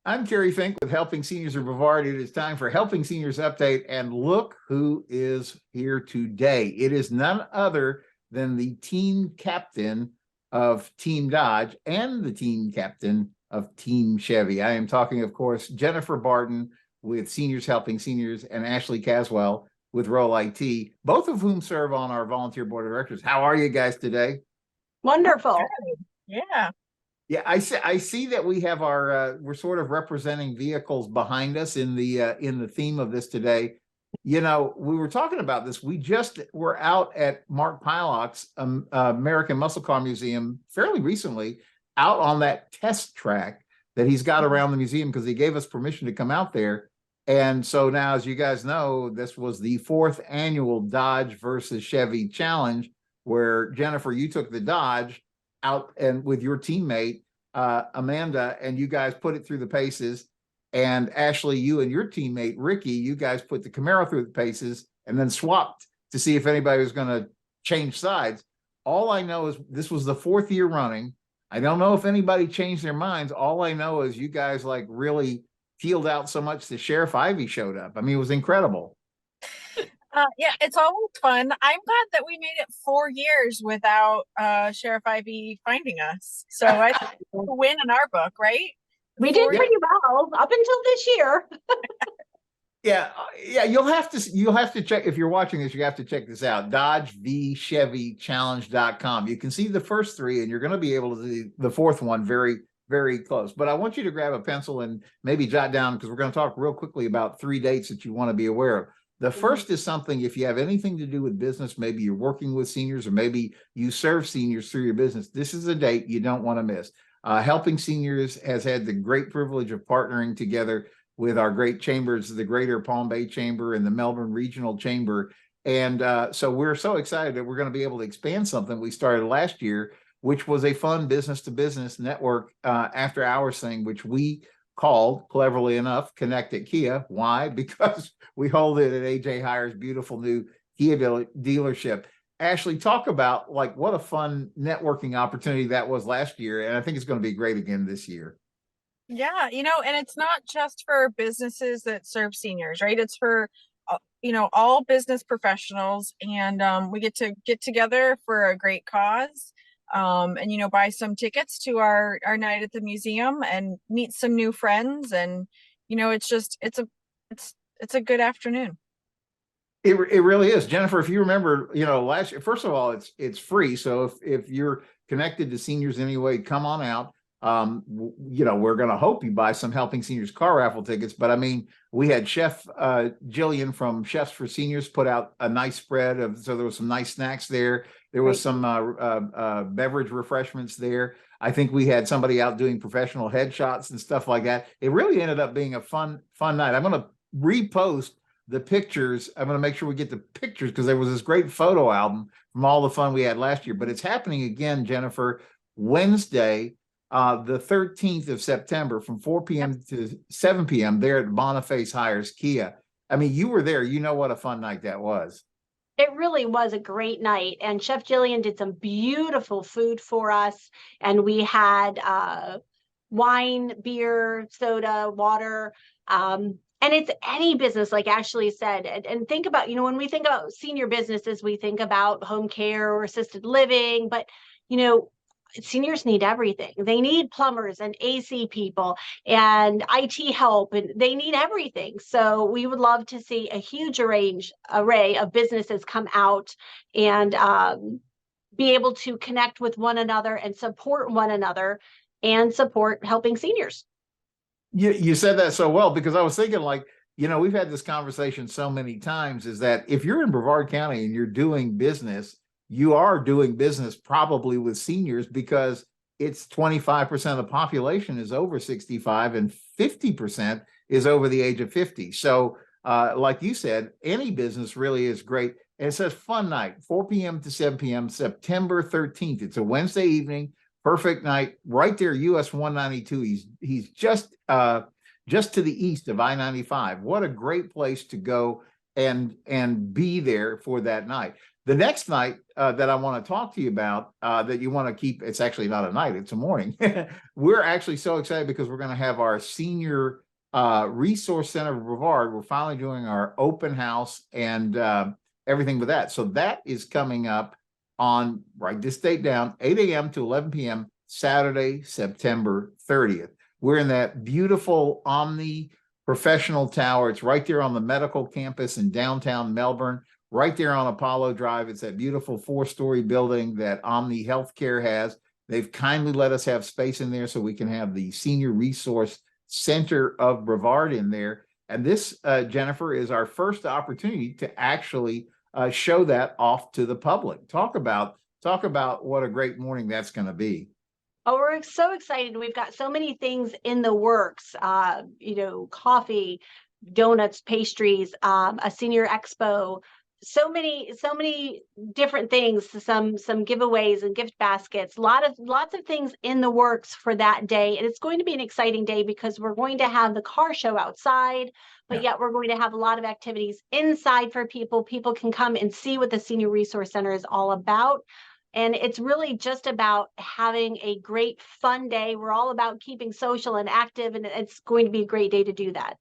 I'm Kerry Fink with Helping Seniors of Brevard. It is time for Helping Seniors Update, and look who is here today. It is none other than the team captain of Team Dodge and the team captain of Team Chevy. I am talking, of course, Jennifer Barton with Seniors Helping Seniors and Ashleigh Caswell with Rolle IT, both of whom serve on our volunteer board of directors. How are you guys today? Wonderful. Yeah. Yeah, I see that we have our we're sort of representing vehicles behind us in the theme of this today. You know, we were talking about this. We just were out at Mark Pylock's American Muscle Car Museum fairly recently, out on that test track that he's got around the museum because he gave us permission to come out there. And so now, as you guys know, this was the 4th annual Dodge versus Chevy challenge, where Jennifer, you took the Dodge out and with your teammate Amanda, and you guys put it through the paces, and Ashleigh, you and your teammate Ricky, you guys put the Camaro through the paces and then swapped to see if anybody was going to change sides. All I know is this was the 4th year running. I don't know if anybody changed their minds. All I know is you guys like really peeled out so much that Sheriff Ivy showed up. I mean, it was incredible. Yeah, it's always fun. I'm glad that we made it 4 years without Sheriff Ivy finding us. So I think it's a win in our book, right? We did pretty well up until this year. Yeah, you'll have to check. If you're watching this, you have to check this out. DodgeVChevyChallenge.com. You can see the first 3, and you're going to be able to see the 4th one very, very close. But I want you to grab a pencil and maybe jot down, because we're going to talk real quickly about 3 dates that you want to be aware of. The first is something, if you have anything to do with business, maybe you're working with seniors or maybe you serve seniors through your business, this is a date you don't want to miss. Helping Seniors has had the great privilege of partnering together with our great chambers, the Greater Palm Bay Chamber and the Melbourne Regional Chamber. And so we're so excited that we're going to be able to expand something we started last year, which was a fun business-to-business network after hours thing, which we called, cleverly enough, Konnect Kia. Why? Because we hold it at AJ Hiers' beautiful new Kia dealership. Ashleigh, talk about like what a fun networking opportunity that was last year, and I think it's going to be great again this year. Yeah, and it's not just for businesses that serve seniors, right? It's for all business professionals, and we get to get together for a great cause. And buy some tickets to our night at the museum and meet some new friends, and it's a good afternoon. It really is. Jennifer, if you remember, last year, first of all, it's free. So if you're connected to seniors anyway, come on out. We're going to hope you buy some Helping Seniors car raffle tickets. But I mean, we had Chef Jillian from Chefs for Seniors put out a nice spread so there was some nice snacks there. There was some beverage refreshments there. I think we had somebody out doing professional headshots and stuff like that. It really ended up being a fun night. I'm going to repost the pictures. I'm going to make sure we get the pictures because there was this great photo album from all the fun we had last year. But it's happening again, Jennifer, Wednesday, the 13th of September from 4 p.m. to 7 p.m. there at Boniface Hiers Kia. I mean, you were there. You know what a fun night that was. It really was a great night, and Chef Jillian did some beautiful food for us, and we had wine, beer, soda, water, and it's any business, like Ashleigh said. And think about, when we think about senior businesses, we think about home care or assisted living, but seniors need everything. They need plumbers and AC people and IT help, and they need everything. So we would love to see a huge array of businesses come out and be able to connect with one another and support one another and support Helping Seniors. You said that so well, because I was thinking, like, we've had this conversation so many times, is that if you're in Brevard County and you're doing business, you are doing business probably with seniors, because it's 25% of the population is over 65 and 50% is over the age of 50. So like you said, any business really is great. And it says fun night, 4 p.m. to 7 p.m., September 13th. It's a Wednesday evening, perfect night, right there, US 192. He's just to the east of I-95. What a great place to go and be there for that night. The next night that I want to talk to you about that you want to keep, it's actually not a night, it's a morning. We're actually so excited because we're going to have our senior resource center of Brevard. We're finally doing our open house and everything with that. So that is coming up on, write this date down, 8 a.m. to 11 p.m. Saturday, September 30th. We're in that beautiful Omni Professional Tower. It's right there on the medical campus in downtown Melbourne, right there on Apollo Drive. It's that beautiful 4-story building that Omni Healthcare has. They've kindly let us have space in there so we can have the Senior Resource Center of Brevard in there. And this, Jennifer, is our first opportunity to actually show that off to the public. Talk about what a great morning that's going to be. Oh, we're so excited. We've got so many things in the works, coffee, donuts, pastries, a senior expo, so many different things, some giveaways and gift baskets, lots of things in the works for that day. And it's going to be an exciting day because we're going to have the car show outside, but yet we're going to have a lot of activities inside for people. People can come and see what the Senior Resource Center is all about. And it's really just about having a great fun day. We're all about keeping social and active, and it's going to be a great day to do that.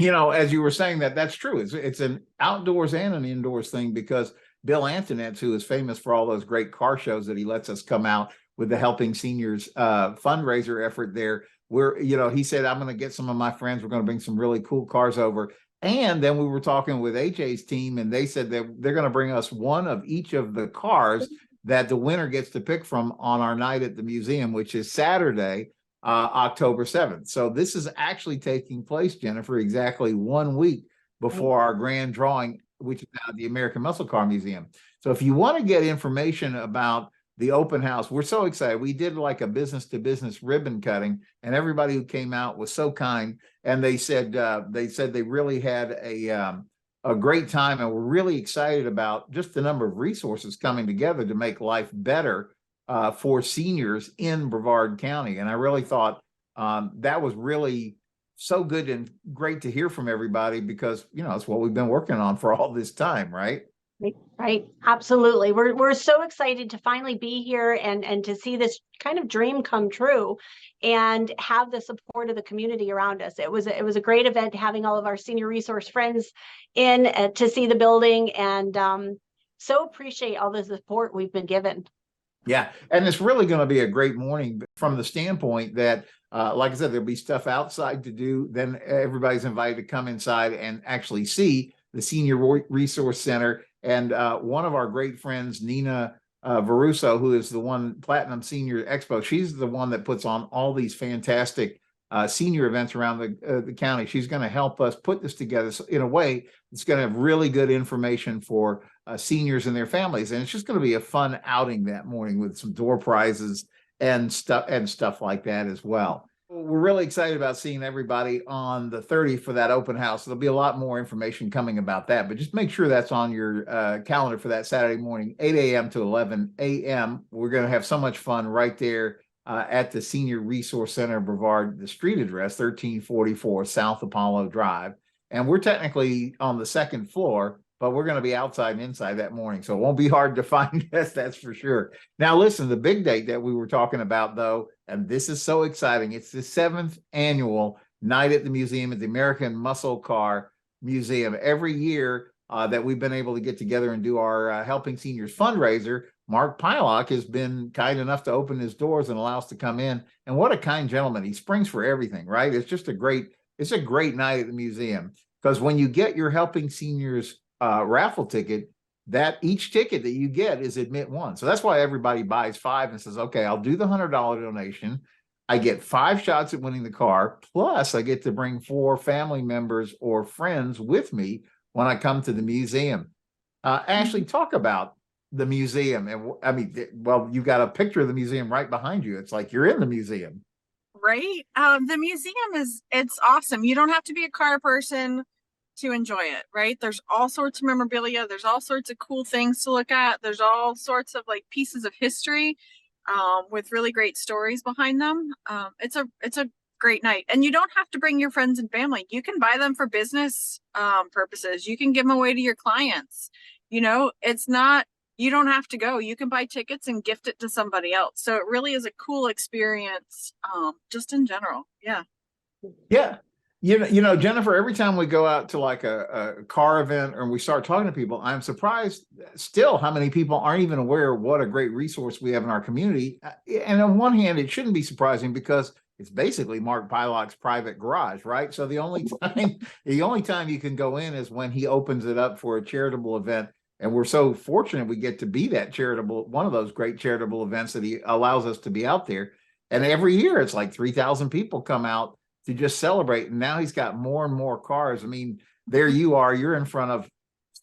As you were saying that's true. It's an outdoors and an indoors thing because Bill Antonetz, who is famous for all those great car shows that he lets us come out with the Helping Seniors fundraiser effort there, where, he said, I'm going to get some of my friends. We're going to bring some really cool cars over. And then we were talking with HA's team, and they said that they're going to bring us one of each of the cars that the winner gets to pick from on our night at the museum, which is Saturday, October 7th. So this is actually taking place, Jennifer, exactly 1 week before our grand drawing, which is now at the American Muscle Car Museum. So if you want to get information about the open house, we're so excited. We did like a business to business ribbon cutting, and everybody who came out was so kind. And they said they really had a great time, and we're really excited about just the number of resources coming together to make life better for seniors in Brevard County. And I really thought that was really so good and great to hear from everybody because, it's what we've been working on for all this time, right? Right. Absolutely. We're so excited to finally be here and to see this kind of dream come true and have the support of the community around us. It was a great event having all of our senior resource friends in to see the building, and so appreciate all the support we've been given. Yeah. And it's really going to be a great morning from the standpoint that, like I said, there'll be stuff outside to do. Then everybody's invited to come inside and actually see the Senior Resource Center. And one of our great friends, Nina Varuso, who is the one Platinum Senior Expo, she's the one that puts on all these fantastic senior events around the county. She's going to help us put this together in a way that's going to have really good information for seniors and their families. And it's just going to be a fun outing that morning with some door prizes and stuff like that as well. We're really excited about seeing everybody on the 30th for that open house. There'll be a lot more information coming about that, but just make sure that's on your calendar for that Saturday morning, 8 a.m. to 11 a.m. We're going to have so much fun right there at the Senior Resource Center of Brevard, the street address, 1344 South Apollo Drive. And we're technically on the second floor, but we're going to be outside and inside that morning. So it won't be hard to find us, that's for sure. Now, listen, the big date that we were talking about, though, and this is so exciting. It's the 7th annual Night at the Museum at the American Muscle Car Museum. Every year that we've been able to get together and do our Helping Seniors fundraiser, Mark Pylock has been kind enough to open his doors and allow us to come in. And what a kind gentleman. He springs for everything, right? It's just a great night at the museum, because when you get your Helping Seniors raffle ticket, that each ticket that you get is admit one. So that's why everybody buys 5 and says, okay, I'll do the $100 donation. I get 5 shots at winning the car, plus I get to bring 4 family members or friends with me when I come to the museum. Ashleigh, talk about the museum. And I mean, well, you got a picture of the museum right behind you. It's like you're in the museum. Right. The museum it's awesome. You don't have to be a car person to enjoy it, right? There's all sorts of memorabilia. There's all sorts of cool things to look at. There's all sorts of like pieces of history with really great stories behind them. It's a great night, and you don't have to bring your friends and family. You can buy them for business purposes. You can give them away to your clients. It's not you don't have to go. You can buy tickets and gift it to somebody else. So it really is a cool experience, just in general. Yeah. Yeah. Jennifer, every time we go out to like a car event or we start talking to people, I'm surprised still how many people aren't even aware of what a great resource we have in our community. And on one hand, it shouldn't be surprising because it's basically Mark Pylock's private garage, right? So the only time you can go in is when he opens it up for a charitable event. And we're so fortunate we get to be that one of those great charitable events that he allows us to be out there. And every year it's like 3,000 people come out to just celebrate. And now he's got more and more cars. I mean, there you are, you're in front of,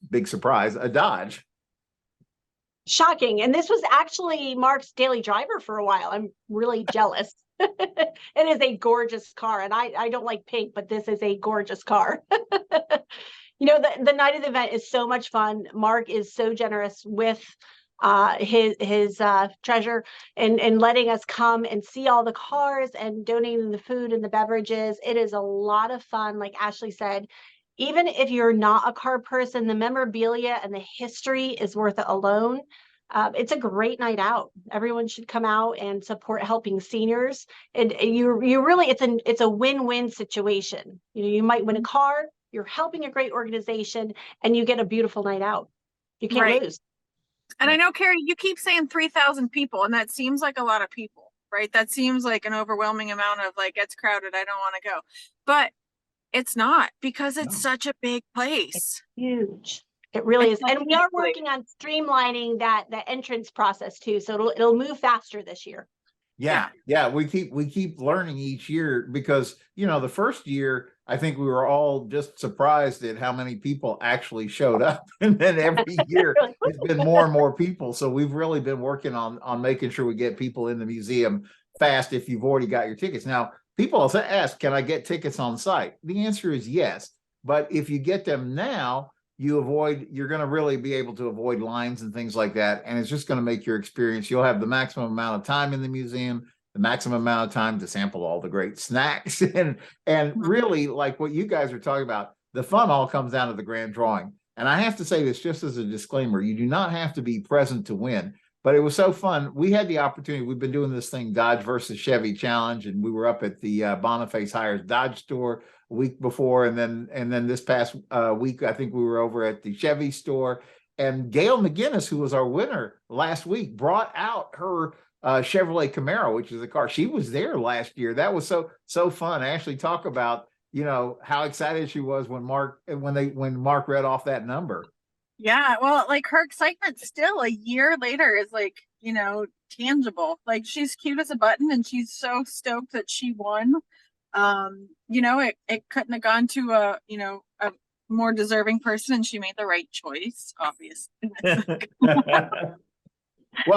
big surprise, a Dodge. Shocking. And this was actually Mark's daily driver for a while. I'm really jealous. It is a gorgeous car. And I don't like pink, but this is a gorgeous car. The night of the event is so much fun. Mark is so generous with his treasure and letting us come and see all the cars and donating the food and the beverages. It is a lot of fun. Like Ashleigh said, even if you're not a car person, the memorabilia and the history is worth it alone. It's a great night out. Everyone should come out and support Helping Seniors. And you really, it's a win-win situation. You might win a car, you're helping a great organization, and you get a beautiful night out. You can't lose. And I know, Kerry, you keep saying 3,000 people, and that seems like a lot of people, right? That seems like an overwhelming amount of like, it's crowded, I don't want to go. But it's not, because it's such a big place. It's huge. It really is. And we are working on streamlining that entrance process too. So it'll move faster this year. Yeah. We keep learning each year because, the first year, I think we were all just surprised at how many people actually showed up. And then every year it's been more and more people. So we've really been working on making sure we get people in the museum fast if you've already got your tickets. Now, people also ask, can I get tickets on site? The answer is yes. But if you get them now, you're going to really be able to avoid lines and things like that. And it's just going to make your experience, you'll have the maximum amount of time in the museum, the maximum amount of time to sample all the great snacks. And really, like what you guys are talking about, the fun all comes down to the grand drawing. And I have to say this just as a disclaimer, you do not have to be present to win. But it was so fun. We had the opportunity. We've been doing this thing, Dodge versus Chevy Challenge, and we were up at the Boniface Hiers Dodge store a week before, and then this past week, I think we were over at the Chevy store. And Gail McGinnis, who was our winner last week, brought out her Chevrolet Camaro, which is a car. She was there last year. That was so fun. Ashleigh, talk about how excited she was when Mark read off that number. Yeah, well, like her excitement still a year later is like, tangible. Like she's cute as a button and she's so stoked that she won. It couldn't have gone to a more deserving person, and she made the right choice, obviously. Well,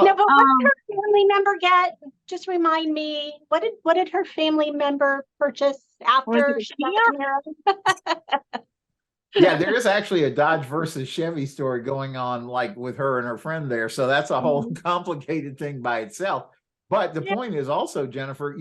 no, but what did her family member get? Just remind me, what did her family member purchase after she got the Camaro? Yeah, there is actually a Dodge versus Chevy story going on, like with her and her friend there. So that's a whole complicated thing by itself. But the point is also, Jennifer,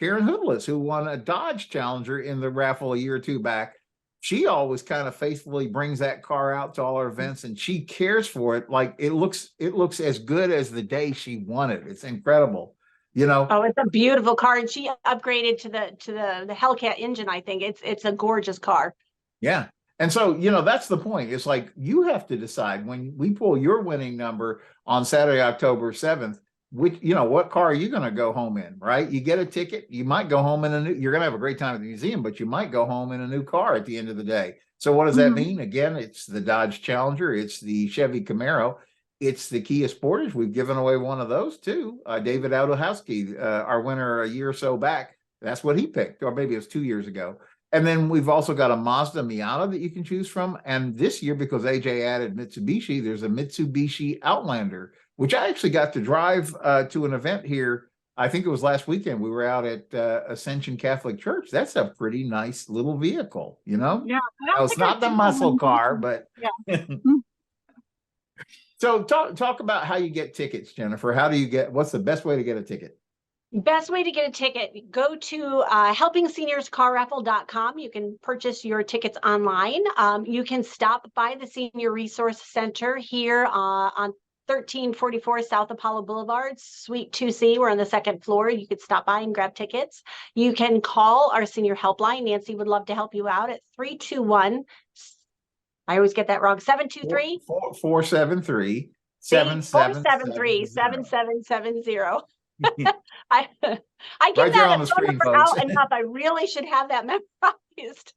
Karen Hoodless, who won a Dodge Challenger in the raffle a year or two back, she always kind of faithfully brings that car out to all our events, and she cares for it. Like it looks as good as the day she won it. It's incredible. Oh, it's a beautiful car, and she upgraded to the Hellcat engine. I think it's a gorgeous car. Yeah. And so, that's the point. It's like you have to decide when we pull your winning number on Saturday, October 7th, what car are you going to go home in, right? You get a ticket. You might go home you're going to have a great time at the museum, but you might go home in a new car at the end of the day. So what does that mean? Again, it's the Dodge Challenger. It's the Chevy Camaro. It's the Kia Sportage. We've given away one of those too. David Outahowski, our winner a year or so back. That's what he picked, or maybe it was 2 years ago. And then we've also got a Mazda Miata that you can choose from. And this year, because AJ added Mitsubishi, there's a Mitsubishi Outlander, which I actually got to drive to an event here. I think it was last weekend. We were out at Ascension Catholic Church. That's a pretty nice little vehicle, Yeah. Now, it's not the muscle car, but yeah. So talk about how you get tickets, Jennifer. What's the best way to get a ticket? Best way to get a ticket, go to helpingseniors.carraffle.com. You can purchase your tickets online. You can stop by the Senior Resource Center here on 1344 South Apollo Boulevard, Suite 2C. We're on the second floor. You could stop by and grab tickets. You can call our senior helpline. Nancy would love to help you out at 321. I always get that wrong. 723 473 473 7770. I give Right there that on a the phone screen, number folks. out enough. I really should have that memorized.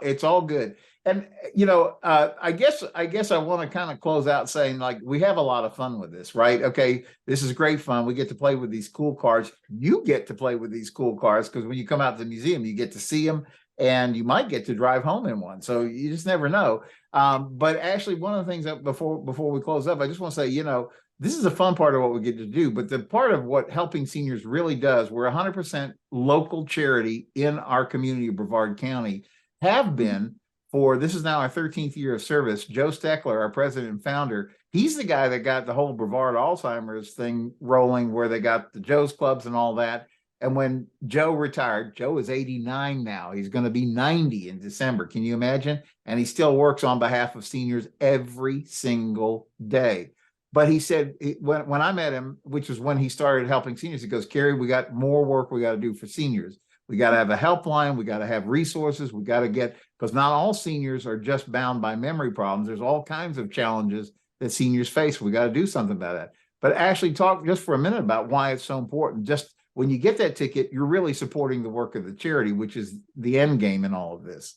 It's all good. And you know, I guess I want to kind of close out saying, like, we have a lot of fun with this, right? Okay, this is great fun. We get to play with these cool cars. You get to play with these cool cars because when you come out to the museum, you get to see them, and you might get to drive home in one. So you just never know. But actually, one of the things that before we close up, I just want to say, you know, this is a fun part of what we get to do, but the part of what Helping Seniors really does, we're 100% local charity in our community of Brevard County, have been for, this is now our 13th year of service. Joe Steckler, our president and founder, he's the guy that got the whole Brevard Alzheimer's thing rolling, where they got the Joe's Clubs and all that. And when Joe retired, Joe is 89 now. He's going to be 90 in December. Can you imagine? And he still works on behalf of seniors every single day. But he said, when I met him, which is when he started Helping Seniors, he goes, Kerry, we got more work we got to do for seniors. We got to have a helpline. We got to have resources. We got to get, because not all seniors are just bound by memory problems. There's all kinds of challenges that seniors face. We got to do something about that. But actually talk just for a minute about why it's so important. Just when you get that ticket, you're really supporting the work of the charity, which is the end game in all of this.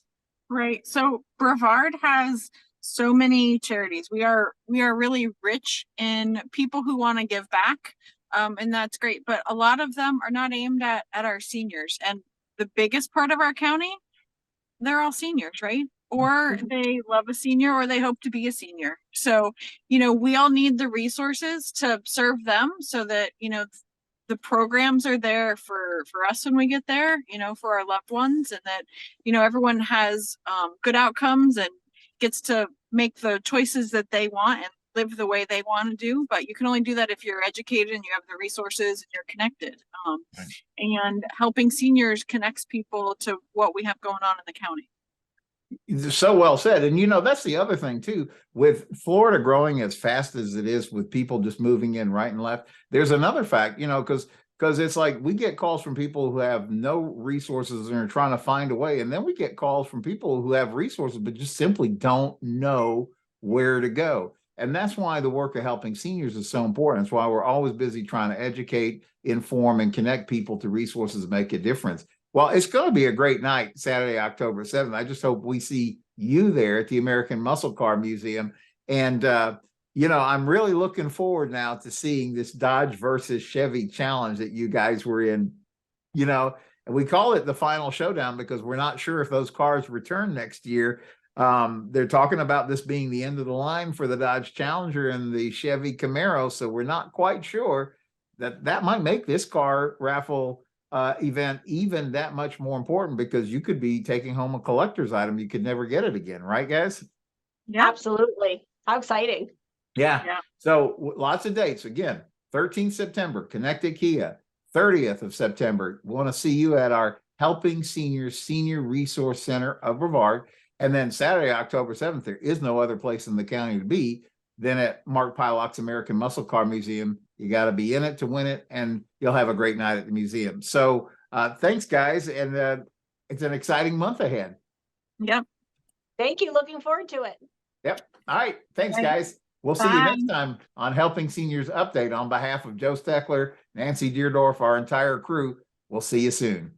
Right. So Brevard has so many charities. We are really rich in people who want to give back. And that's great. But a lot of them are not aimed at our seniors. And the biggest part of our county, they're all seniors, right? Or they love a senior, or they hope to be a senior. So, you know, we all need the resources to serve them so that, you know, the programs are there for us when we get there, you know, for our loved ones, and that, you know, everyone has good outcomes and gets to make the choices that they want and live the way they want to do. But you can only do that if you're educated and you have the resources and you're connected. Right. And Helping Seniors connects people to what we have going on in the county. So well said. And, you know, that's the other thing, too, with Florida growing as fast as it is, with people just moving in right and left. There's another fact, you know, because it's like we get calls from people who have no resources and are trying to find a way. And then we get calls from people who have resources, but just simply don't know where to go. And that's why the work of Helping Seniors is so important. It's why we're always busy trying to educate, inform, and connect people to resources that make a difference. Well, it's going to be a great night, Saturday, October 7th. I just hope we see you there at the American Muscle Car Museum. And, you know, I'm really looking forward now to seeing this Dodge versus Chevy challenge that you guys were in, you know, and we call it the final showdown because we're not sure if those cars return next year. They're talking about this being the end of the line for the Dodge Challenger and the Chevy Camaro. So we're not quite sure that might make this car raffle event even that much more important, because you could be taking home a collector's item. You could never get it again. Right, guys? Yeah, absolutely. How exciting. Yeah. So lots of dates. Again, 13th September, Konnect Kia. 30th of September, we want to see you at our Helping Seniors Senior Resource Center of Brevard. And then Saturday, October 7th, there is no other place in the county to be than at Mark Pylock's American Muscle Car Museum. You got to be in it to win it, and you'll have a great night at the museum. So thanks, guys. And it's an exciting month ahead. Yep. Thank you. Looking forward to it. Yep. All right. Thanks, guys. We'll see you next time on Helping Seniors Update. On behalf of Joe Steckler, Nancy Deerdorf, our entire crew, we'll see you soon.